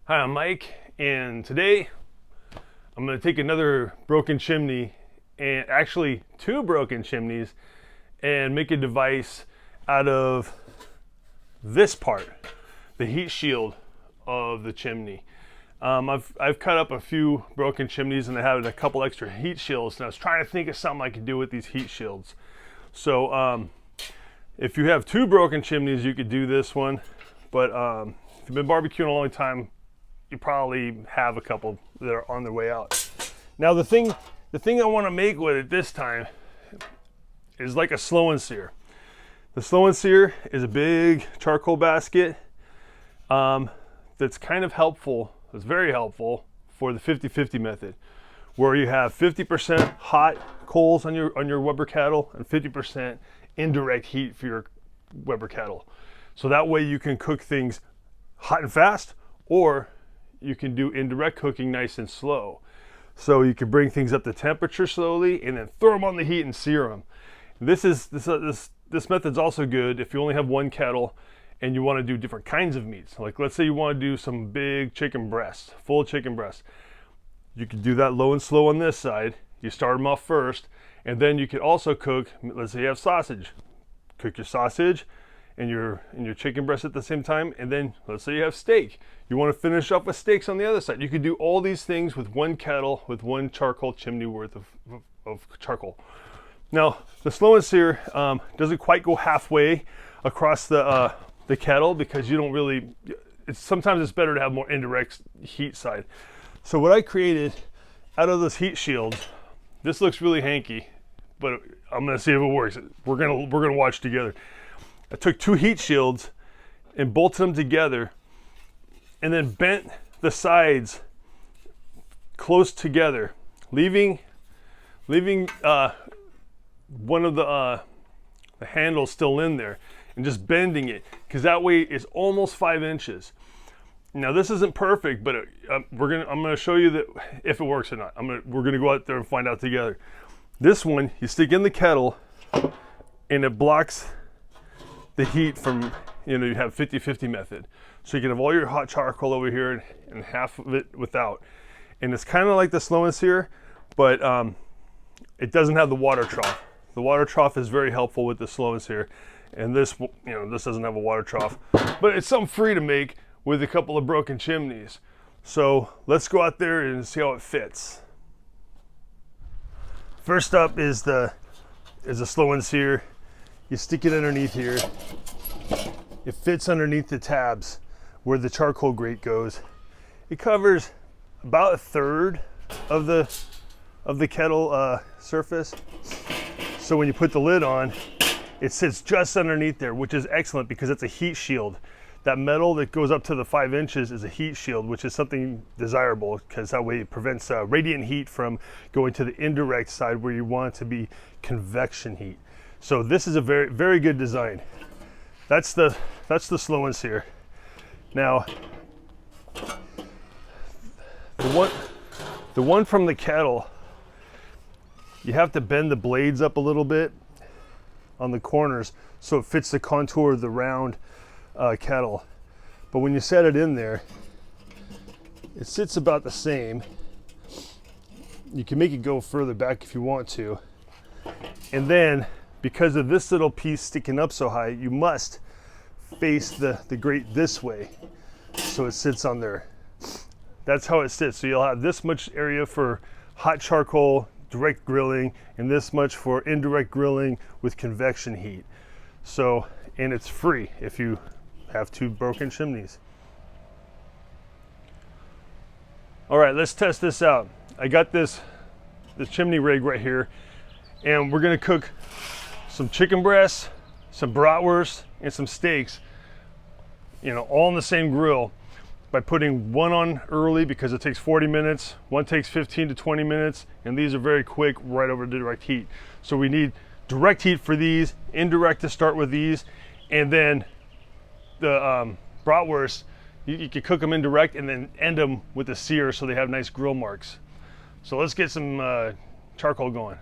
Hi, I'm Mike, and today I'm going to take another broken chimney, and actually two broken chimneys, and make a device out of this part, the heat shield of the chimney. I've cut up a few broken chimneys and I have a couple extra heat shields, and I was trying to think of something I could do with these heat shields. So if you have two broken chimneys, you could do this one, but if you've been barbecuing a long time, you probably have a couple that are on their way out. Now the thing I want to make with it this time is like a Slow Sear. The Slow Sear is a big charcoal basket that's kind of helpful. It's very helpful for the 50-50 method, where you have 50% hot coals on your Weber kettle and 50% indirect heat for your Weber kettle. So that way you can cook things hot and fast, or you can do indirect cooking nice and slow. So you can bring things up to temperature slowly and then throw them on the heat and sear them. This method's also good if you only have one kettle and you want to do different kinds of meats. Like let's say you want to do some big chicken breasts, full chicken breasts. You can do that low and slow on this side. You start them off first, and then you could also cook, let's say you have sausage. Cook your sausage and your chicken breast at the same time, and then let's say you have steak. You want to finish up with steaks on the other side. You could do all these things with one kettle, with one charcoal chimney worth of charcoal. Now, the Slow Sear doesn't quite go halfway across the kettle, because you don't really, sometimes it's better to have more indirect heat side. So what I created out of those heat shields, this looks really hanky, but I'm gonna see if it works. We're gonna watch together. I took two heat shields and bolted them together, and then bent the sides close together, leaving one of the handles still in there, and just bending it, because that way it's almost 5 inches. Now this isn't perfect, but I'm gonna show you that if it works or not. We're gonna go out there and find out together. This one you stick in the kettle, and it blocks the heat from, you have 50-50 method. So you can have all your hot charcoal over here and half of it without. And it's kind of like the Slow Sear, but it doesn't have the water trough. The water trough is very helpful with the Slow Sear. And this, this doesn't have a water trough, but it's something free to make with a couple of broken chimneys. So let's go out there and see how it fits. First up is a Slow Sear. You stick it underneath here. It fits underneath the tabs where the charcoal grate goes. It covers about 1/3 of the kettle surface. So when you put the lid on, it sits just underneath there, which is excellent because it's a heat shield. That metal that goes up to the 5 inches is a heat shield, which is something desirable, because that way it prevents radiant heat from going to the indirect side where you want it to be convection heat. So this is a very, very good design. That's the Slow Sear. Now, the one from the kettle, you have to bend the blades up a little bit on the corners so it fits the contour of the round kettle. But when you set it in there, it sits about the same. You can make it go further back if you want to. And then, because of this little piece sticking up so high, you must face the grate this way so it sits on there. That's how it sits. So you'll have this much area for hot charcoal direct grilling, and this much for indirect grilling with convection heat. So, and it's free if you have two broken chimneys. All right, let's test this out. I got this chimney rig right here, and we're gonna cook some chicken breasts, some bratwurst, and some steaks, all on the same grill, by putting one on early because it takes 40 minutes, one takes 15 to 20 minutes, and these are very quick, right over to direct heat. So we need direct heat for these, indirect to start with these, and then the bratwurst, you can cook them indirect and then end them with a sear so they have nice grill marks. So let's get some charcoal going.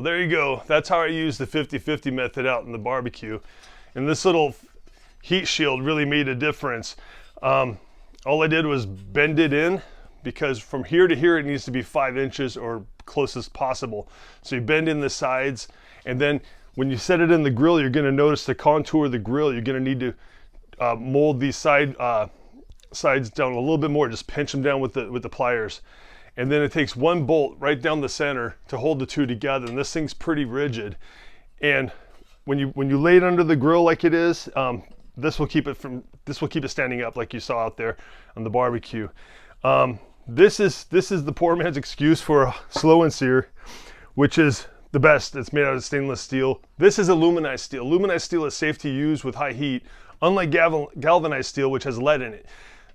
Well, there you go. That's how I use the 50-50 method out in the barbecue. And this little heat shield really made a difference. All I did was bend it in, because from here to here it needs to be 5 inches or close as possible. So you bend in the sides, and then when you set it in the grill, you're going to notice the contour of the grill. You're going to need to mold these sides down a little bit more. Just pinch them down with the pliers. And then it takes one bolt right down the center to hold the two together. And this thing's pretty rigid. And when you lay it under the grill like it is, this will keep it standing up like you saw out there on the barbecue. This is the poor man's excuse for a Slow Sear, which is the best. It's made out of stainless steel. This is aluminized steel. Aluminized steel is safe to use with high heat, unlike galvanized steel, which has lead in it.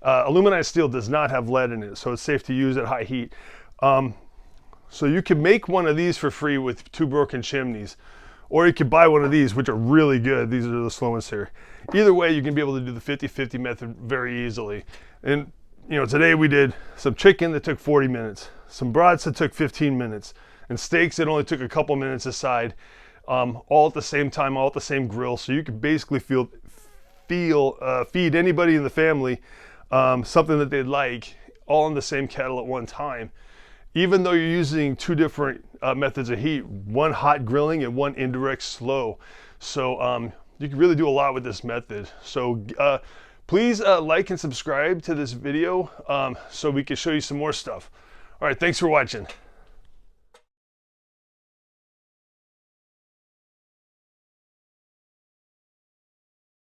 Aluminized steel does not have lead in it, so it's safe to use at high heat. So you can make one of these for free with 2 broken chimneys, or you could buy one of these, which are really good. These are the Slow Sear. Either way, you can be able to do the 50-50 method very easily. And today we did some chicken that took 40 minutes, some brats that took 15 minutes, and steaks that only took a couple minutes aside, all at the same time, all at the same grill. So you can basically feed anybody in the family something that they'd like, all in the same kettle at one time, even though you're using 2 different methods of heat, one hot grilling and one indirect slow. So you can really do a lot with this method. So please like and subscribe to this video so we can show you some more stuff. All right, thanks for watching.